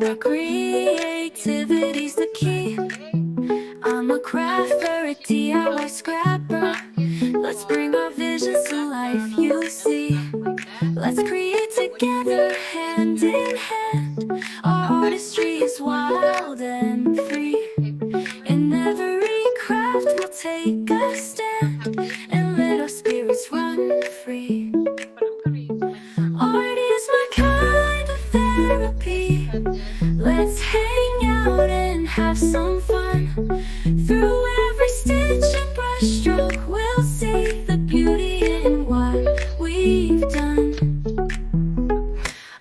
where creativity's the key. I'm a crafter, a DIY scrapper. Let's bring our visions to life, you see. Let's create together, hand in hand. Our artistry is wild and free. In every craft we'll take a stand and let our spirits run free. Art is my kind of therapy. Let's hang out and have some fun. Through every stitch and brush stroke, we'll see the beauty in what we've done.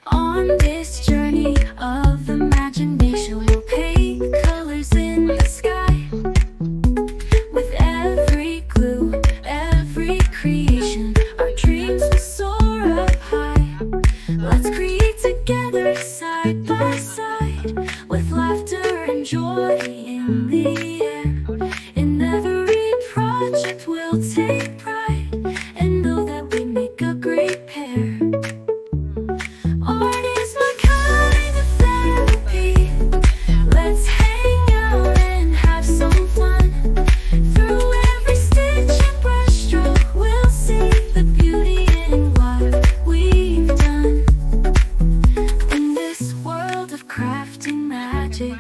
On this journey of imagination, we'll paint colors in the sky. With every glue, every creation, our dreams will soar up high. Let's create together, side by side, with laughter and joy in the air. In every project we'll take pride and know that we make a great pair. Art is my kind of therapy. Let's hang out and have some fun. Through every stitch and brush stroke, we'll see the beauty in what we've done. In this world of crafting magic,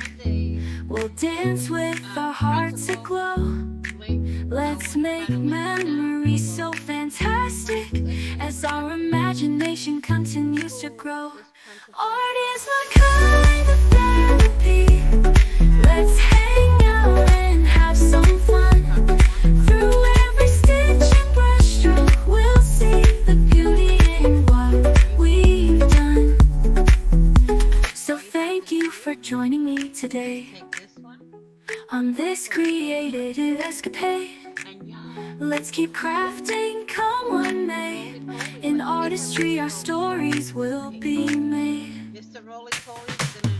we'll dance with our hearts aglow. Let's make memories so fantastic as our imagination continues to grow. Art is my kind of therapy. Let's hang out and have some fun. Through every stitch and brush stroke, we'll see the beauty in what we've done. So thank you for joining me today on this creative escapade. Let's keep crafting, come what may. In artistry our stories will be made. Mr. Roly Poly's gonna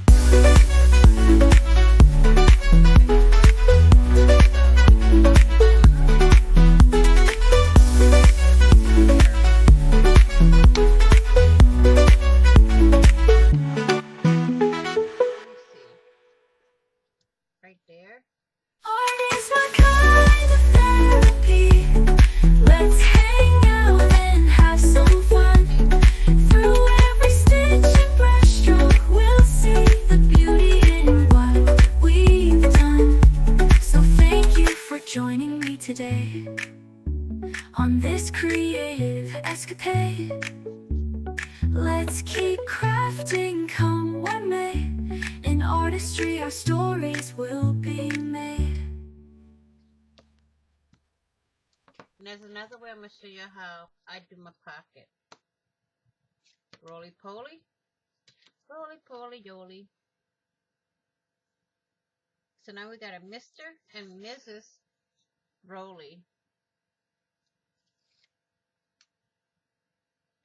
right there. Art is my kind of therapy. Let's hang out and have some fun. Through every stitch and brush stroke, we'll see the beauty in what we've done. So thank you for joining me today on this creative escapade. Let's keep crafting, come what may. In artistry our stories will be made. And there's another way I'm gonna show you how I do my pocket. Roly poly, roly poly yoly. So now we got a Mr. and Mrs. Roly.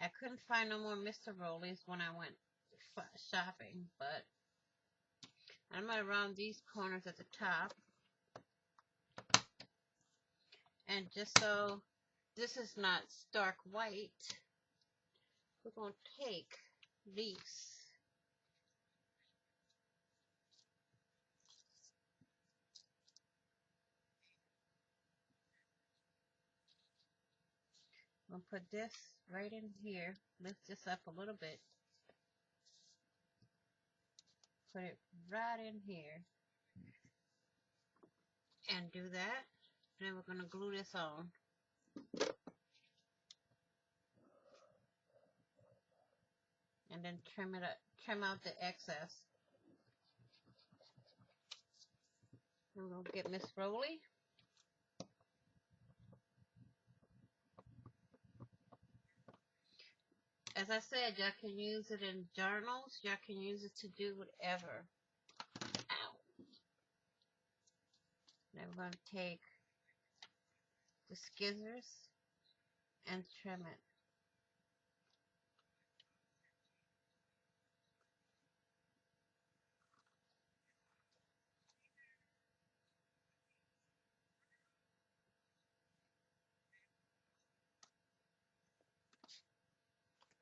I couldn't find no more Mr. Rollies when I went shopping, but I'm gonna round these corners at the top. And just so this is not stark white, we're going to take these. I'm going to put this right in here. Lift this up a little bit. Put it right in here. And do that. Then we're going to glue this on. And then trim it up, trim out the excess. And we'll get Miss Roly. As I said, y'all can use it in journals. Y'all can use it to do whatever. Ow. Then we're going to take the scissors and trim it.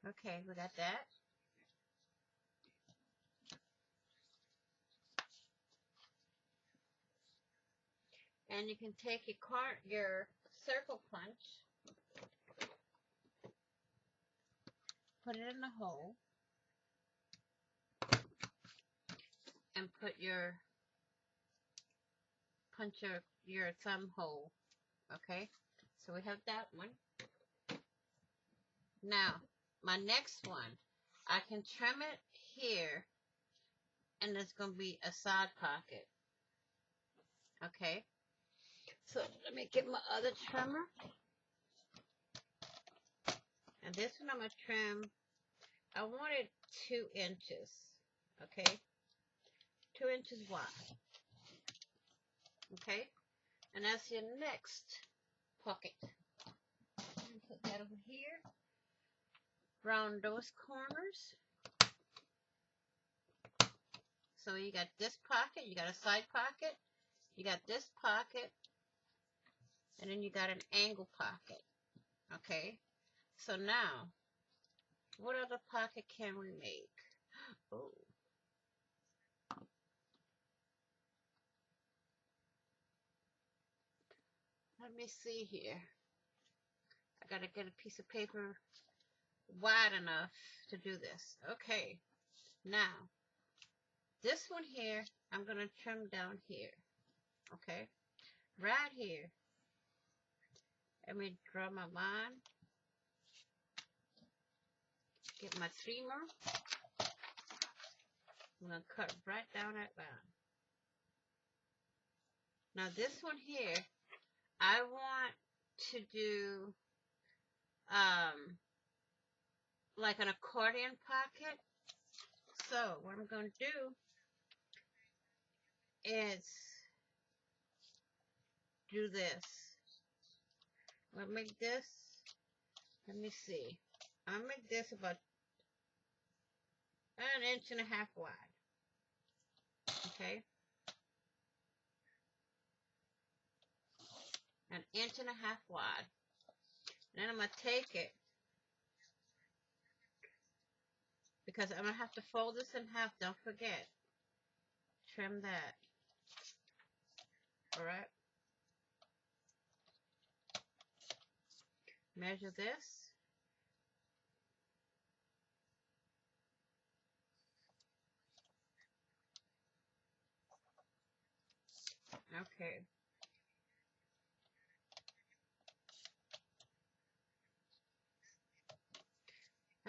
Okay, we got that. And you can take your circle punch, put it in the hole, and put punch your thumb hole. Okay, so we have that one. Now, my next one, I can trim it here, and there's going to be a side pocket. Okay, so let me get my other trimmer. And this one I'm going to trim, I wanted 2 inches. Okay, 2 inches wide. Okay, and that's your next pocket. Put that over here. Round those corners. So you got this pocket, you got a side pocket, you got this pocket, and then you got an angle pocket. Okay, so now, what other pocket can we make? Oh. Let me see here. I gotta get a piece of paper wide enough to do this. Okay, now, this one here, I'm gonna trim down here. Okay, right here. Let me draw my line. Get my trimmer. I'm going to cut right down that line. Now this one here, I want to do like an accordion pocket. So what I'm going to do is do this. I'm going to make this, let me see. I'm going to make this about 1.5 inches wide. Okay. 1.5 inches wide. Then I'm going to take it, because I'm going to have to fold this in half. Don't forget. Trim that. Alright. Measure this. Okay.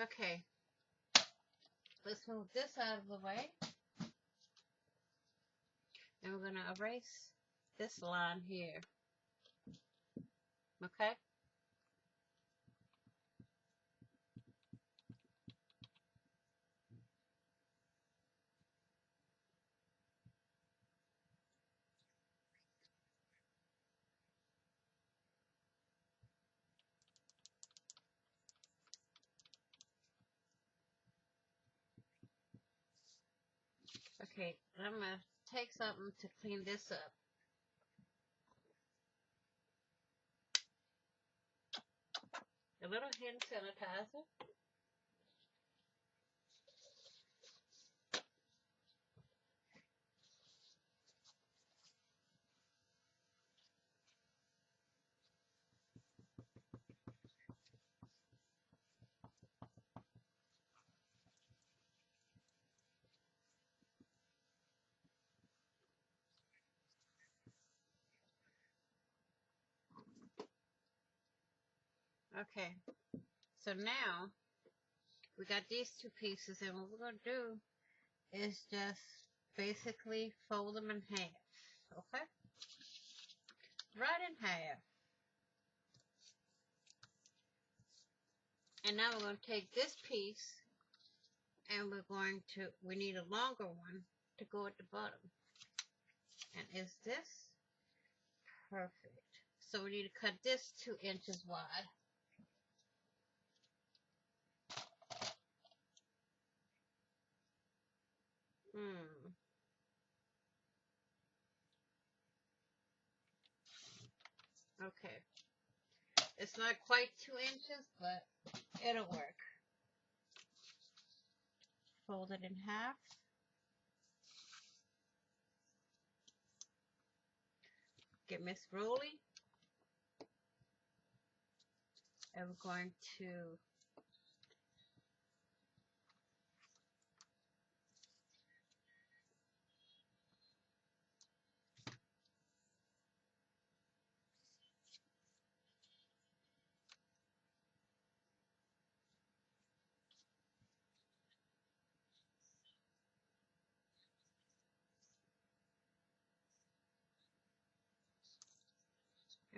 Okay. Let's move this out of the way. And we're going to erase this line here. Okay? Okay, I'm going to take something to clean this up. A little hand sanitizer. Okay, so now we got these 2 pieces, and what we're going to do is just basically fold them in half. Okay? Right in half. And now we're going to take this piece, and we need a longer one to go at the bottom. And is this? Perfect. So we need to cut this 2 inches wide. Okay. It's not quite 2 inches, but it'll work. Fold it in half. get Miss Rolly, and we're going to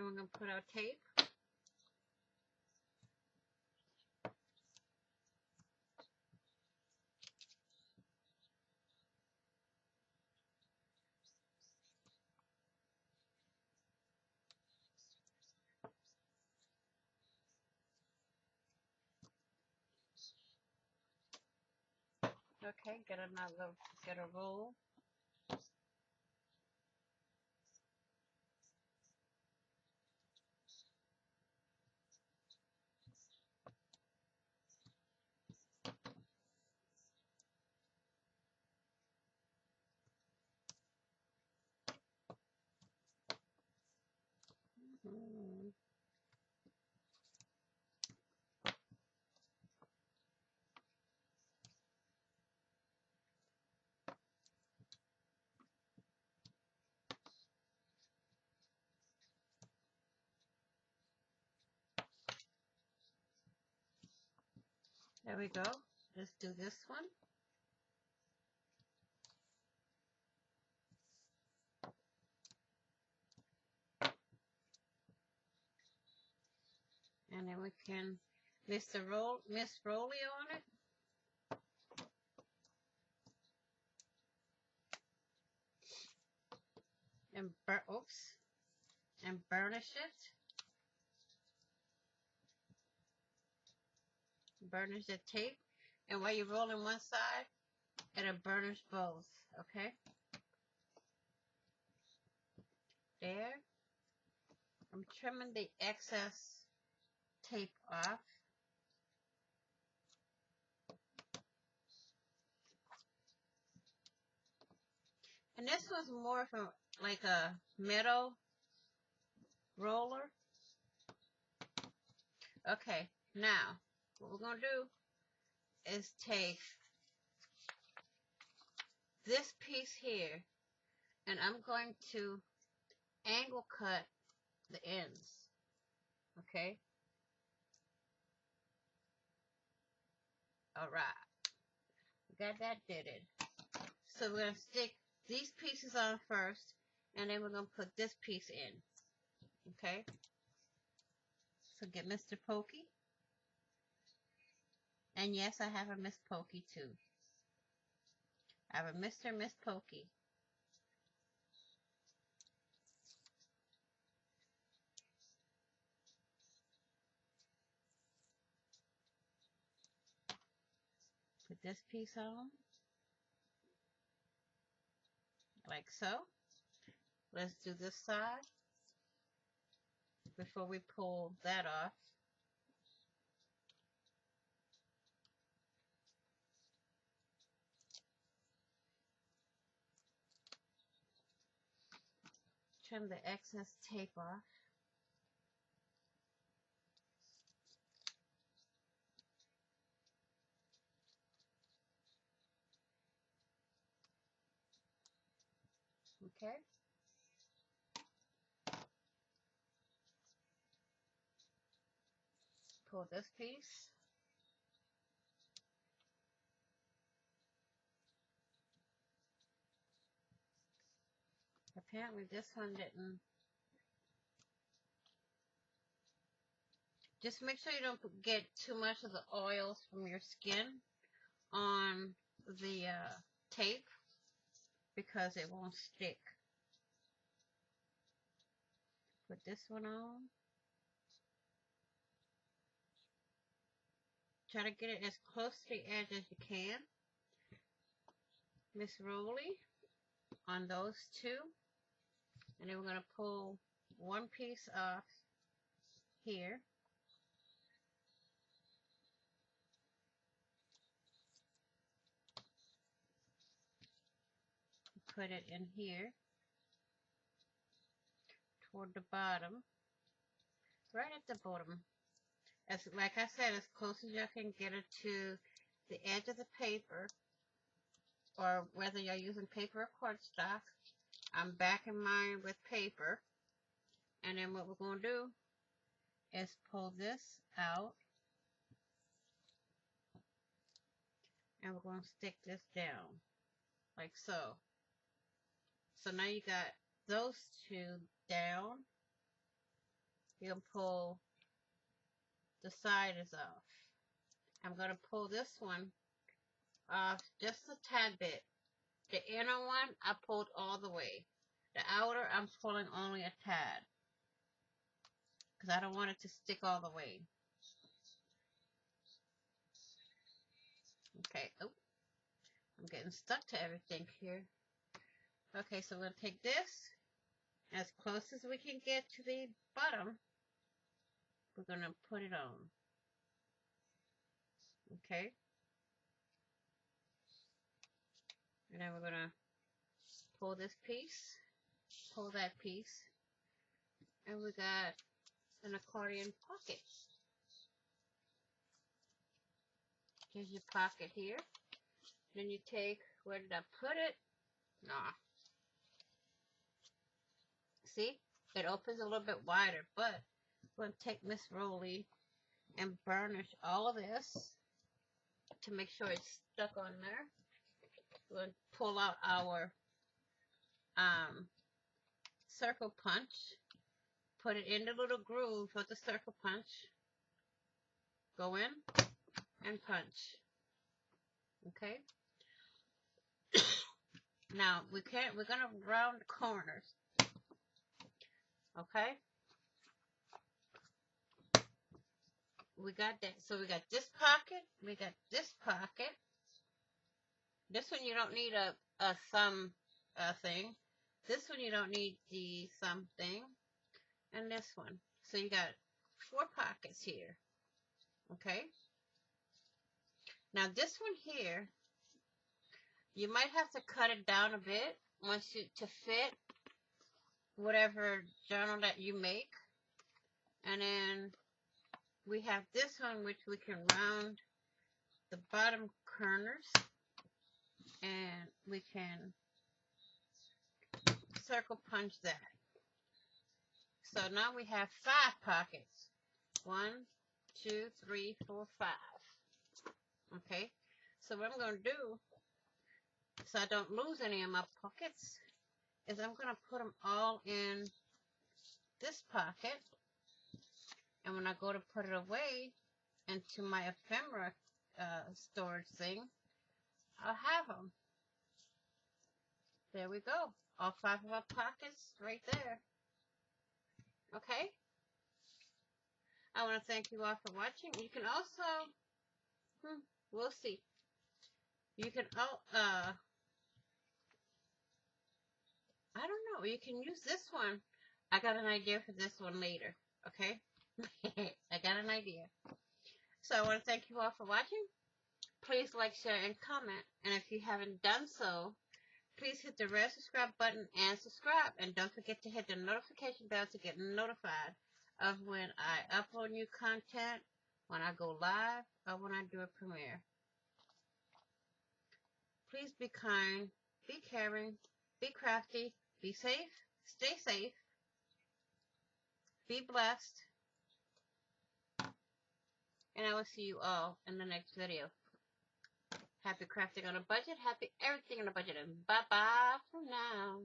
and we're going to put our tape. Okay, get a roll. Mhm. There we go. Let's do this one. And then we can Miss Rolly on it. And and burnish it. Burnish the tape. And while you're rolling one side, it'll burnish both. Okay? There. I'm trimming the excess tape off. And this one's more from like a metal roller. Okay, now what we're going to do is take this piece here and I'm going to angle cut the ends. Okay? Alright. Got that did it. So we're going to stick these pieces on first and then we're going to put this piece in. Okay? So get Mr. Pokey. And yes, I have a Miss Pokey too. I have a Mr. and Miss Pokey. Put this piece on. Like so. Let's do this side before we pull that off. Trim the excess tape off. Okay. Pull this piece. Apparently this one didn't. Just make sure you don't get too much of the oils from your skin on the tape because it won't stick. Put this one on. Try to get it as close to the edge as you can. Miss Rolly on those two. And then we're going to pull one piece off here. Put it in here. for the bottom, right at the bottom. As like I said, as close as you can get it to the edge of the paper, or whether you're using paper or cardstock. I'm backing mine with paper, and then what we're going to do is pull this out, and we're going to stick this down like so. So now you got those two down. You can pull the sides off. I'm going to pull this one off just a tad bit. The inner one I pulled all the way. The outer I'm pulling only a tad, because I don't want it to stick all the way. Okay, oh, I'm getting stuck to everything here. Okay, so we're going to take this as close as we can get to the bottom. We're going to put it on. Okay. And then we're going to pull this piece, pull that piece, and we got an accordion pocket. Here's your pocket here. Then you take, where did I put it? Nah. See? It opens a little bit wider, but we're going to take Miss Rolly and burnish all of this to make sure it's stuck on there. We're going to pull out our circle punch, put it in the little groove with the circle punch, go in and punch. Okay. Now we're gonna round the corners. Okay. We got that. So we got this pocket. We got this pocket. This one you don't need a thumb thing. This one you don't need the thumb thing. And this one. So you got 4 pockets here. Okay. Now this one here, you might have to cut it down a bit to fit whatever journal that you make. And then we have this one, which we can round the bottom corners, and we can circle punch that. So now we have 5 pockets. 1, 2, 3, 4, 5. Okay, so what I'm going to do, so I don't lose any of my pockets, is I'm going to put them all in this pocket. And when I go to put it away into my ephemera storage thing, I'll have them. There we go. All 5 of our pockets right there. Okay? I want to thank you all for watching. You can also, we'll see. You can, I don't know. You can use this one. I got an idea for this one later. Okay? I got an idea. So I want to thank you all for watching. Please like, share, and comment. And if you haven't done so, please hit the red subscribe button and subscribe. And don't forget to hit the notification bell to get notified of when I upload new content, when I go live, or when I do a premiere. Please be kind, be caring, be crafty, be safe, stay safe, be blessed, and I will see you all in the next video. Happy crafting on a budget, happy everything on a budget, and bye-bye for now.